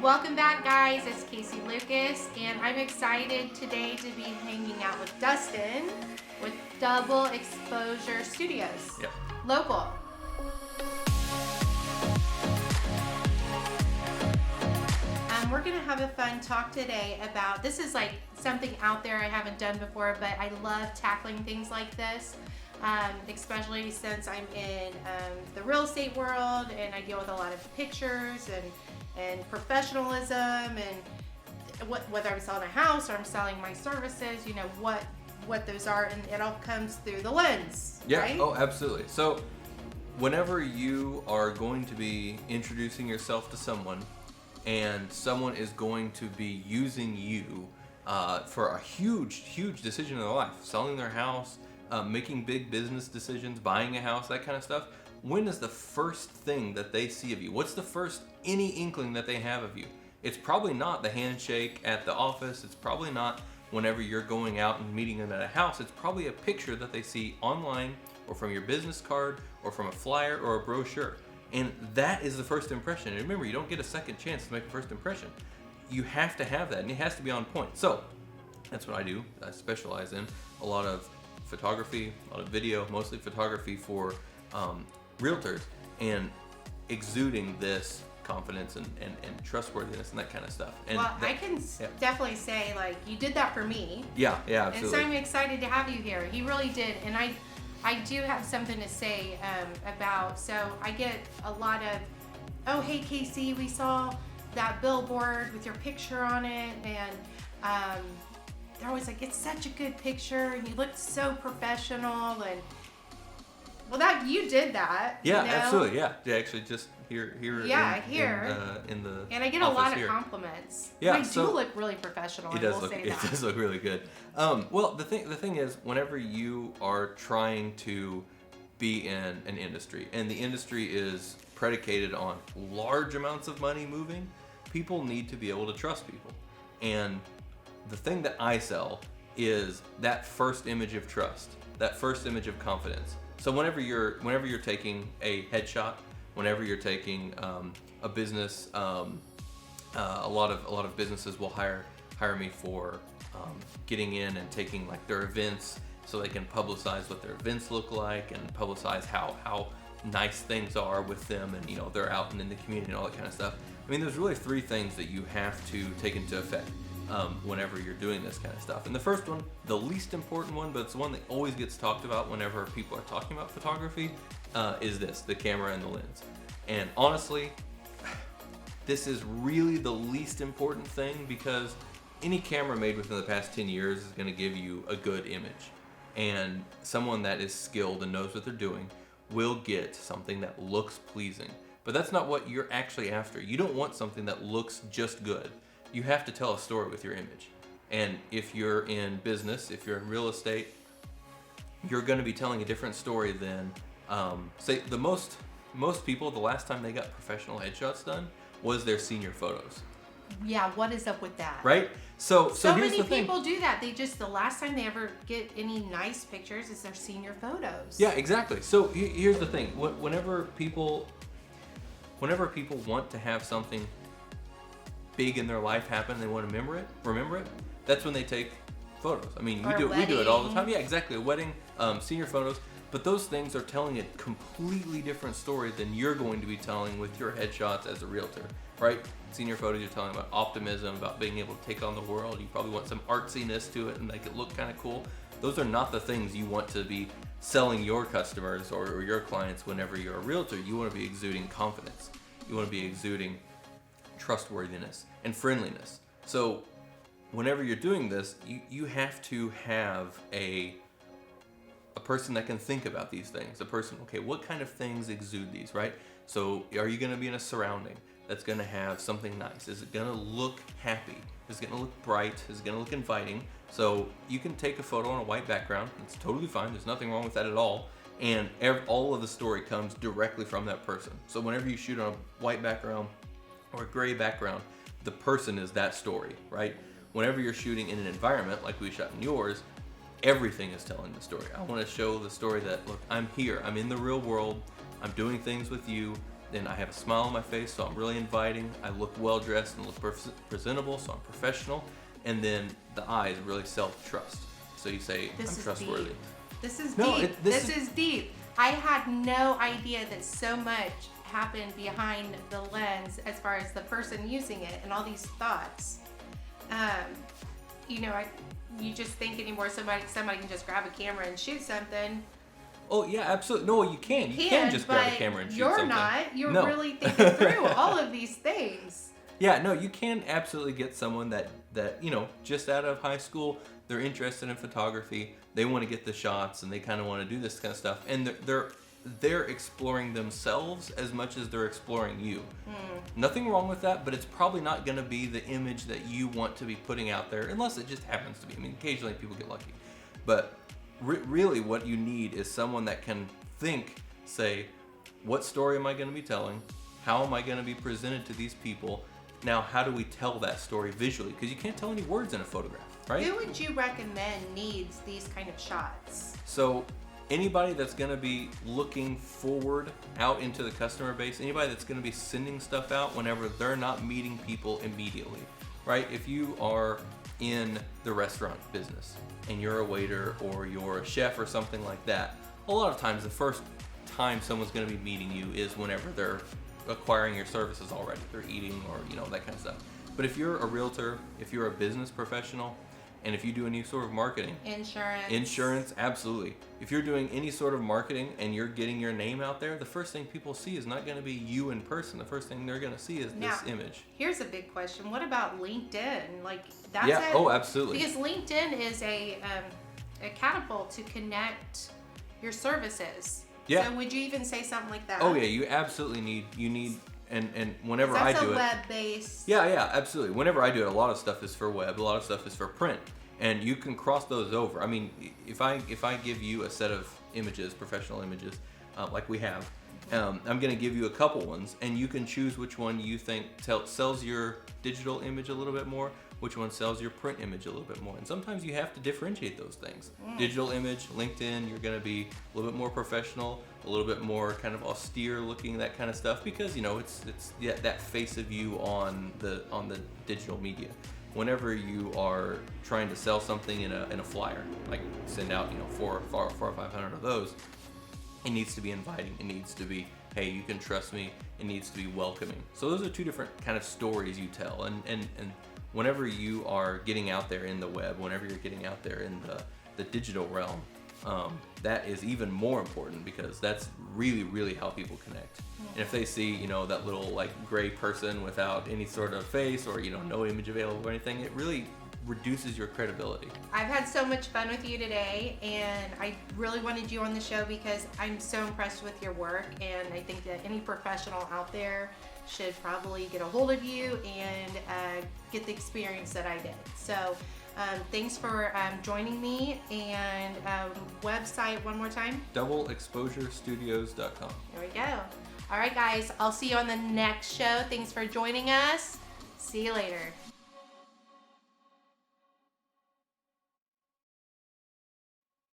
Welcome back, guys. It's Casey Lucas, and I'm excited today to be hanging out with Dustin with Double Exposure Studios. Yep. Local. We're going to have a fun talk today about, this is like something out there I haven't done before, but I love tackling things like this, especially since I'm in the real estate world and I deal with a lot of pictures and professionalism and whether I'm selling a house or I'm selling my services, you know, what those are, and it all comes through the lens, Yeah, right? Oh, absolutely. So whenever you are going to be introducing yourself to someone and someone is going to be using you for a huge decision in their life, selling their house, making big business decisions, buying a house, that kind of stuff, when is the first thing that they see of you? What's the first any inkling that they have of you? It's probably not the handshake at the office. It's probably not whenever you're going out and meeting them at a house. It's probably a picture that they see online or from your business card or from a flyer or a brochure. And that is the first impression. And remember, you don't get a second chance to make a first impression. You have to have that, and it has to be on point. So that's what I do. I specialize in a lot of photography, a lot of video, mostly photography for realtors, and exuding this confidence and trustworthiness and that kind of stuff. And well, I can definitely say, like, you did that for me. Yeah, absolutely. And so I'm excited to have you here. He really did. And I do have something to say about, so I get a lot of, oh, hey, Casey, we saw that billboard with your picture on it. And they're always like, it's such a good picture. And you looked so professional. And well, that you did that. Yeah, you know? Absolutely. Yeah, actually, just here. Yeah, in the and I get a lot of here. compliments. Yeah, I do look really professional. It does look really good. Well, the thing is, whenever you are trying to be in an industry, and the industry is predicated on large amounts of money moving, people need to be able to trust people. And the thing that I sell is that first image of trust, that first image of confidence. So whenever you're taking a headshot, whenever you're taking a business, a lot of businesses will hire me for getting in and taking like their events, so they can publicize what their events look like and publicize how nice things are with them, and you know, they're out and in the community and all that kind of stuff. I mean, there's really three things that you have to take into effect whenever you're doing this kind of stuff. And the first one, the least important one, but it's the one that always gets talked about whenever people are talking about photography, is this, the camera and the lens. And honestly, this is really the least important thing, because any camera made within the past 10 years is going to give you a good image. And someone that is skilled and knows what they're doing will get something that looks pleasing. But that's not what you're actually after. You don't want something that looks just good. You have to tell a story with your image. And if you're in business, if you're in real estate, you're going to be telling a different story than, say, most people, the last time they got professional headshots done was their senior photos. Yeah, what is up with that? Right? So here's many the thing. people do that. They just, the last time they ever get any nice pictures is their senior photos. Yeah, exactly. So here's the thing. Whenever people want to have something big in their life happen, they want to remember it, that's when they take photos. I mean, we do it all the time. Yeah, exactly. A wedding, senior photos. But those things are telling a completely different story than you're going to be telling with your headshots as a realtor, right? Senior photos, you're telling about optimism, about being able to take on the world. You probably want some artsiness to it and make it look kind of cool. Those are not the things you want to be selling your customers or your clients whenever you're a realtor. You want to be exuding confidence. You want to be exuding trustworthiness and friendliness. So whenever you're doing this, you have to have a person that can think about these things. A person, okay, what kind of things exude these, right? So are you going to be in a surrounding that's going to have something nice? Is it going to look happy? Is it going to look bright? Is it going to look inviting? So you can take a photo on a white background. It's totally fine. There's nothing wrong with that at all. And all of the story comes directly from that person. So whenever you shoot on a white background or a gray background, the person is that story, right? Whenever you're shooting in an environment like we shot in yours, everything is telling the story. I want to show the story that, look, I'm here. I'm in the real world. I'm doing things with you. Then I have a smile on my face, so I'm really inviting. I look well dressed and look presentable, so I'm professional. And then the eyes really sell trust. So you say, This I'm is trustworthy. deep. This is No, deep. This is deep. I had no idea that so much happened behind the lens as far as the person using it and all these thoughts. You know, you just think anymore somebody can just grab a camera and shoot something. Oh yeah, absolutely. No, you can. You can just grab a camera and shoot you're something. not. You're No. really thinking through all of these things. Yeah, no, you can absolutely get someone that just out of high school, they're interested in photography, they want to get the shots, and they kind of want to do this kind of stuff, and they're exploring themselves as much as they're exploring you. Nothing wrong with that, but it's probably not going to be the image that you want to be putting out there, unless it just happens to be. I mean, occasionally people get lucky, but really what you need is someone that can say, what story am I going to be telling? How am I going to be presented to these people? Now, how do we tell that story visually? Because you can't tell any words in a photograph, right? Who would you recommend needs these kind of shots? So anybody that's going to be looking forward out into the customer base, anybody that's going to be sending stuff out whenever they're not meeting people immediately, right? If you are in the restaurant business and you're a waiter or you're a chef or something like that, a lot of times the first time someone's going to be meeting you is whenever they're acquiring your services already. They're eating or that kind of stuff. But if you're a realtor, if you're a business professional, and if you do any sort of marketing, insurance, absolutely. If you're doing any sort of marketing and you're getting your name out there, the first thing people see is not going to be you in person. The first thing they're going to see is this image. Here's a big question. What about LinkedIn? Like that's Yeah. Oh, absolutely. Because LinkedIn is a catapult to connect your services. Yeah. So would you even say something like that? Oh yeah, you absolutely need and whenever I do it. That's a web-based. Yeah, absolutely. Whenever I do it, a lot of stuff is for web, a lot of stuff is for print, and you can cross those over. I mean, if I give you a set of images, professional images, like we have, I'm going to give you a couple ones, and you can choose which one you think sells your digital image a little bit more, which one sells your print image a little bit more. And sometimes you have to differentiate those things. Digital image, LinkedIn, you're going to be a little bit more professional, a little bit more kind of austere looking, that kind of stuff, because it's that face of you on the digital media. Whenever you are trying to sell something in a flyer, like send out 400 or 500 of those, it needs to be inviting. It needs to be, hey, you can trust me. It needs to be welcoming. So those are two different kind of stories you tell. And whenever you are getting out there in the web, whenever you're getting out there in the digital realm, that is even more important, because that's really, really how people connect. And if they see, that little like gray person without any sort of face or, no image available or anything, it really reduces your credibility. I've had so much fun with you today, and I really wanted you on the show because I'm so impressed with your work, and I think that any professional out there should probably get a hold of you and get the experience that I did. So thanks for joining me, and website one more time. DoubleExposureStudios.com. There we go. All right, guys, I'll see you on the next show. Thanks for joining us. See you later.